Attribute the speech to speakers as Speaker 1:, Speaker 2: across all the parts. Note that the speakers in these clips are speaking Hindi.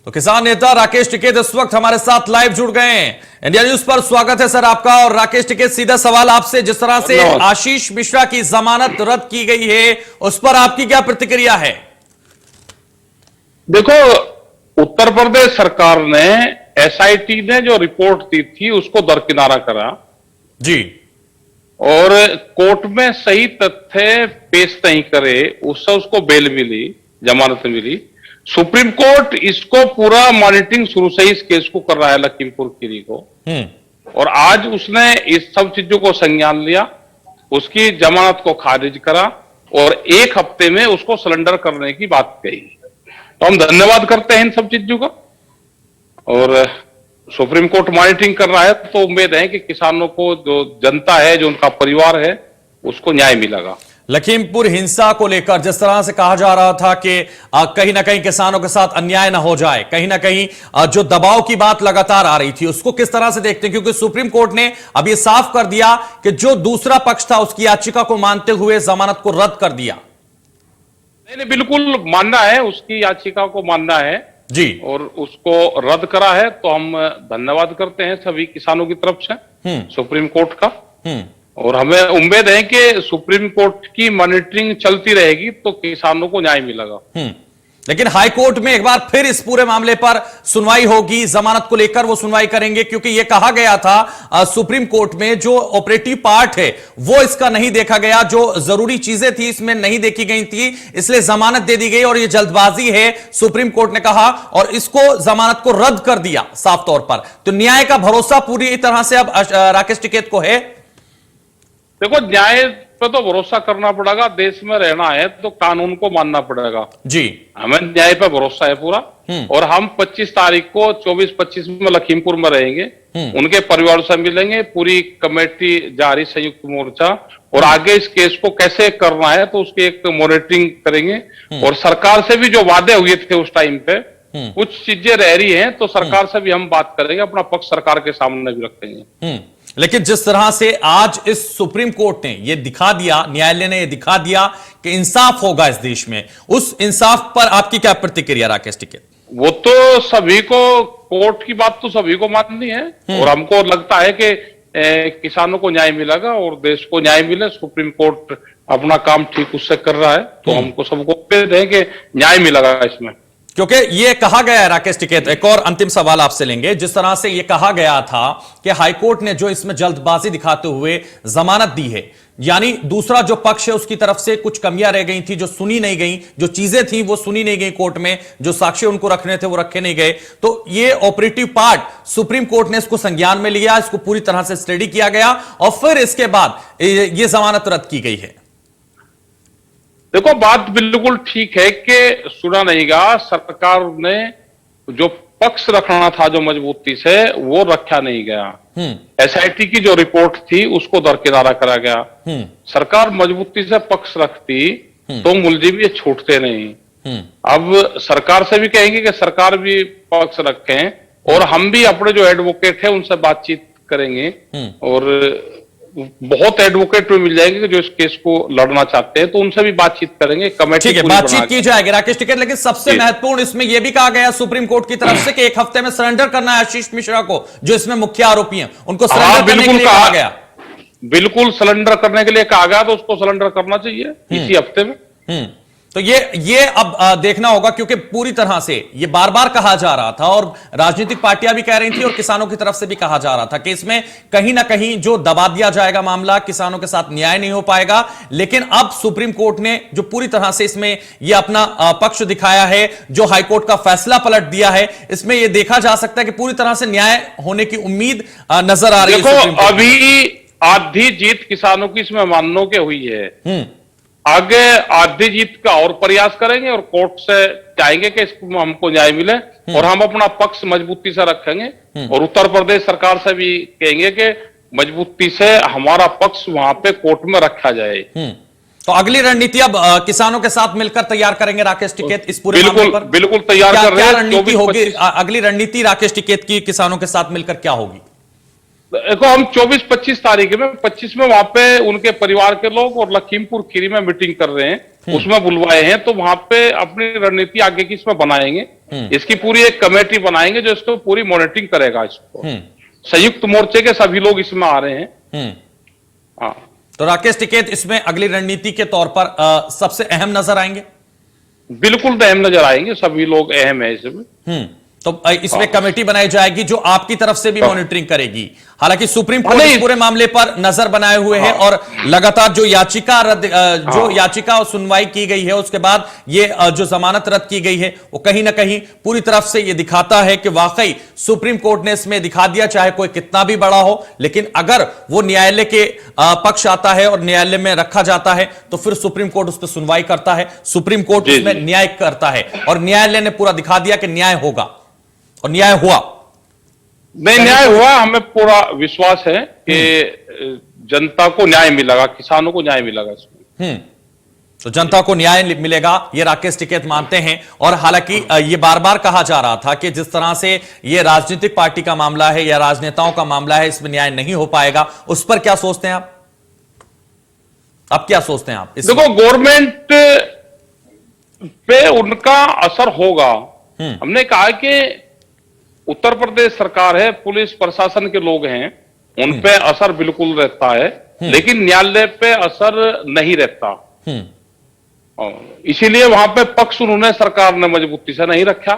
Speaker 1: तो किसान नेता राकेश टिकैत इस वक्त हमारे साथ लाइव जुड़ गए हैं। इंडिया न्यूज पर स्वागत है सर आपका। और राकेश टिकैत, सीधा सवाल आपसे, जिस तरह से आशीष मिश्रा की जमानत रद्द की गई है उस पर आपकी क्या प्रतिक्रिया है?
Speaker 2: देखो, उत्तर प्रदेश सरकार ने एसआईटी ने जो रिपोर्ट दी थी उसको दरकिनारा करा
Speaker 1: जी,
Speaker 2: और कोर्ट में सही तथ्य पेश नहीं करे, उससे उसको बेल मिली, जमानत मिली। सुप्रीम कोर्ट इसको पूरा मॉनिटरिंग शुरू से ही इस केस को कर रहा है, लखीमपुर खीरी को। और आज उसने इस सब चीजों को संज्ञान लिया, उसकी जमानत को खारिज करा और 1 हफ्ते में उसको सरेंडर करने की बात कही। तो हम धन्यवाद करते हैं इन सब चीजों का। और सुप्रीम कोर्ट मॉनिटरिंग कर रहा है तो उम्मीद है कि किसानों को, जो जनता है, जो उनका परिवार है, उसको न्याय मिलेगा।
Speaker 1: लखीमपुर हिंसा को लेकर जिस तरह से कहा जा रहा था कि कहीं ना कहीं किसानों के साथ अन्याय ना हो जाए, कहीं ना कहीं जो दबाव की बात लगातार आ रही थी, उसको किस तरह से देखते हैं? क्योंकि सुप्रीम कोर्ट ने अब यह साफ कर दिया कि जो दूसरा पक्ष था उसकी याचिका को मानते हुए जमानत को रद्द कर दिया।
Speaker 2: नहीं, बिल्कुल मानना है, उसकी याचिका को मानना है
Speaker 1: जी, और
Speaker 2: उसको रद्द करा है। तो हम धन्यवाद करते हैं सभी किसानों की तरफ से सुप्रीम कोर्ट का। और हमें उम्मीद है कि सुप्रीम कोर्ट की मॉनिटरिंग चलती रहेगी तो किसानों को न्याय मिलेगा।
Speaker 1: लेकिन हाई कोर्ट में एक बार फिर इस पूरे मामले पर सुनवाई होगी, जमानत को लेकर वो सुनवाई करेंगे, क्योंकि यह कहा गया था सुप्रीम कोर्ट में जो ऑपरेटिव पार्ट है वो इसका नहीं देखा गया, जो जरूरी चीजें थी इसमें नहीं देखी गई थी, इसलिए जमानत दे दी गई और ये जल्दबाजी है, सुप्रीम कोर्ट ने कहा, और इसको जमानत को रद्द कर दिया साफ तौर पर। तो न्याय का भरोसा पूरी तरह से अब राकेश टिकैत को है?
Speaker 2: देखो, न्याय पे तो भरोसा करना पड़ेगा, देश में रहना है तो कानून को मानना पड़ेगा जी। हमें न्याय पे भरोसा है पूरा। और हम 25 तारीख को 24-25 में लखीमपुर में रहेंगे, उनके परिवार से मिलेंगे, पूरी कमेटी जा रही, संयुक्त मोर्चा, और आगे इस केस को कैसे करना है तो उसकी एक मॉनिटरिंग करेंगे। और सरकार से भी जो वादे हुए थे उस टाइम पे कुछ चीजें रह रही हैं तो सरकार से भी हम बात करेंगे, अपना पक्ष सरकार के सामने भी रखेंगे।
Speaker 1: लेकिन जिस तरह से आज इस सुप्रीम कोर्ट ने यह दिखा दिया, न्यायालय ने यह दिखा दिया कि इंसाफ होगा इस देश में, उस इंसाफ पर आपकी क्या प्रतिक्रिया राकेश टिकैत?
Speaker 2: वो तो सभी को, कोर्ट की बात तो सभी को माननी है और हमको लगता है कि किसानों को न्याय मिलेगा और देश को न्याय मिले। सुप्रीम कोर्ट अपना काम ठीक उससे कर रहा है तो हमको सबको उम्मीद है कि न्याय मिलेगा इसमें।
Speaker 1: क्योंकि यह कहा गया है राकेश टिकैत, एक और अंतिम सवाल आपसे लेंगे, जिस तरह से यह कहा गया था कि हाईकोर्ट ने जो इसमें जल्दबाजी दिखाते हुए जमानत दी है, यानी दूसरा जो पक्ष है उसकी तरफ से कुछ कमियां रह गई थी जो सुनी नहीं गई, जो चीजें थी वो सुनी नहीं गई कोर्ट में, जो साक्ष्य उनको रखने थे वो रखे नहीं गए। तो ये ऑपरेटिव पार्ट सुप्रीम कोर्ट ने इसको संज्ञान में लिया, इसको पूरी तरह से स्टडी किया गया और फिर इसके बाद ये जमानत रद्द की गई है।
Speaker 2: देखो, बात बिल्कुल ठीक है कि सुना नहीं गया, सरकार ने जो पक्ष रखना था जो मजबूती से, वो रखा नहीं गया। एसआईटी की जो रिपोर्ट थी उसको दरकिनारा करा गया। सरकार मजबूती से पक्ष रखती तो मुलजिम ये छूटते नहीं। अब सरकार से भी कहेंगे कि सरकार भी पक्ष रखें और हम भी अपने जो एडवोकेट है उनसे बातचीत करेंगे। और बहुत एडवोकेट भी मिल जाएंगे जो इस केस को लड़ना चाहते हैं तो उनसे भी बातचीत करेंगे, कमेटी,
Speaker 1: ठीक है, बातचीत की जाएगी राकेश टिकैत। लेकिन सबसे महत्वपूर्ण इसमें यह भी कहा गया सुप्रीम कोर्ट की तरफ से कि 1 हफ्ते में सरेंडर करना है आशीष मिश्रा को, जो इसमें मुख्य आरोपी हैं, उनको सरेंडर करने के लिए कहा गया।
Speaker 2: बिल्कुल सरेंडर करने के लिए कहा गया तो उसको सरेंडर करना चाहिए इसी हफ्ते में।
Speaker 1: तो ये अब देखना होगा, क्योंकि पूरी तरह से ये बार बार कहा जा रहा था और राजनीतिक पार्टियां भी कह रही थी और किसानों की तरफ से भी कहा जा रहा था कि इसमें कहीं ना कहीं जो दबा दिया जाएगा मामला, किसानों के साथ न्याय नहीं हो पाएगा। लेकिन अब सुप्रीम कोर्ट ने जो पूरी तरह से इसमें ये अपना पक्ष दिखाया है, जो हाईकोर्ट का फैसला पलट दिया है, इसमें यह देखा जा सकता है कि पूरी तरह से न्याय होने की उम्मीद नजर आ रही है।
Speaker 2: देखो, अभी आधी जीत किसानों की इसमें मानों के हुई है, आगे आधी जीत का और प्रयास करेंगे और कोर्ट से चाहेंगे कि इसको हमको न्याय मिले और हम अपना पक्ष मजबूती से रखेंगे। और उत्तर प्रदेश सरकार से भी कहेंगे कि मजबूती से हमारा पक्ष वहां पे कोर्ट में रखा जाए।
Speaker 1: तो अगली रणनीति अब किसानों के साथ मिलकर तैयार करेंगे राकेश टिकैत इस पूरे
Speaker 2: मामले पर? बिल्कुल तैयार कर रहे हैं।
Speaker 1: क्या रणनीति होगी अगली रणनीति राकेश टिकैत की किसानों के साथ मिलकर क्या होगी?
Speaker 2: देखो, हम 24-25 तारीख में 25 में वहां पे उनके परिवार के लोग और लखीमपुर खीरी में मीटिंग कर रहे हैं, उसमें बुलवाए हैं, तो वहां पे अपनी रणनीति आगे की इसमें बनाएंगे इसकी पूरी एक कमेटी बनाएंगे जो इसको पूरी मॉनिटरिंग करेगा इसको। संयुक्त मोर्चे के सभी लोग इसमें आ रहे हैं। हाँ,
Speaker 1: तो राकेश टिकैत इसमें अगली रणनीति के तौर पर सबसे अहम नजर आएंगे।
Speaker 2: बिल्कुल अहम नजर आएंगे, सभी लोग अहम है इसमें।
Speaker 1: तो इसमें कमेटी बनाई जाएगी जो आपकी तरफ से भी मॉनिटरिंग करेगी। हालांकि सुप्रीम कोर्ट इस पूरे मामले पर नजर बनाए हुए है और लगातार जो याचिका और सुनवाई की गई है उसके बाद ये जो जमानत रद्द की गई है वो कहीं ना कहीं पूरी तरफ से ये दिखाता है कि वाकई सुप्रीम कोर्ट ने इसमें दिखा दिया, चाहे कोई कितना भी बड़ा हो, लेकिन अगर वो न्यायालय के पक्ष आता है और न्यायालय में रखा जाता है तो फिर सुप्रीम कोर्ट उस पर सुनवाई करता है, सुप्रीम कोर्ट उसमें न्याय करता है और न्यायालय ने पूरा दिखा दिया कि न्याय होगा और न्याय हुआ।
Speaker 2: नहीं, न्याय हुआ, हमें पूरा विश्वास है कि जनता को न्याय मिलेगा, किसानों को न्याय मिलेगा इसमें।
Speaker 1: तो जनता को न्याय मिलेगा ये राकेश टिकैत मानते हैं। और हालांकि ये बार बार कहा जा रहा था कि जिस तरह से ये राजनीतिक पार्टी का मामला है या राजनेताओं का मामला है, इसमें न्याय नहीं हो पाएगा। उस पर क्या सोचते हैं आप? अब क्या सोचते हैं आप?
Speaker 2: देखो, गवर्नमेंट पे उनका असर होगा। हमने कहा कि उत्तर प्रदेश सरकार है, पुलिस प्रशासन के लोग हैं, उन पे असर बिल्कुल रहता है, लेकिन न्यायालय पे असर नहीं रहता। इसीलिए वहां पे पक्ष उन्होंने सरकार ने मजबूती से नहीं रखा।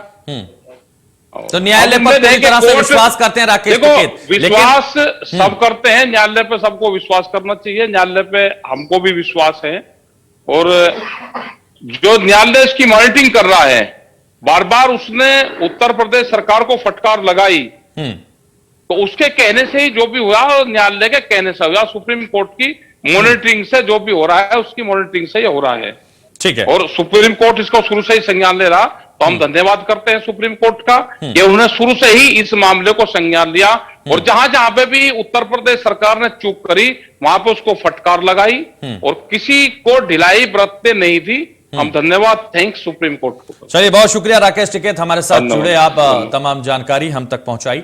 Speaker 1: तो न्यायालय पर पूरी तरह से विश्वास करते हैं राकेश टिकैत?
Speaker 2: विश्वास सब करते हैं, न्यायालय पे सबको विश्वास करना चाहिए, न्यायालय पे हमको भी विश्वास है। और जो न्यायालय इसकी मॉनिटरिंग कर रहा है, बार बार उसने उत्तर प्रदेश सरकार को फटकार लगाई, तो उसके कहने से ही जो भी हुआ न्यायालय के कहने से हुआ, सुप्रीम कोर्ट की मॉनिटरिंग से जो भी हो रहा है उसकी मॉनिटरिंग से ही हो रहा है।
Speaker 1: ठीक है।
Speaker 2: और सुप्रीम कोर्ट इसको शुरू से ही संज्ञान ले रहा, तो हम धन्यवाद करते हैं सुप्रीम कोर्ट का कि उन्होंने शुरू से ही इस मामले को संज्ञान लिया और जहां जहां पे भी उत्तर प्रदेश सरकार ने चूक करी वहां पे उसको फटकार लगाई और किसी को ढिलाई बरतते नहीं थी। हम धन्यवाद, थैंक्स सुप्रीम कोर्ट को।
Speaker 1: चलिए, बहुत शुक्रिया राकेश टिकैत, हमारे साथ जुड़े, आप तमाम जानकारी हम तक पहुंचाई।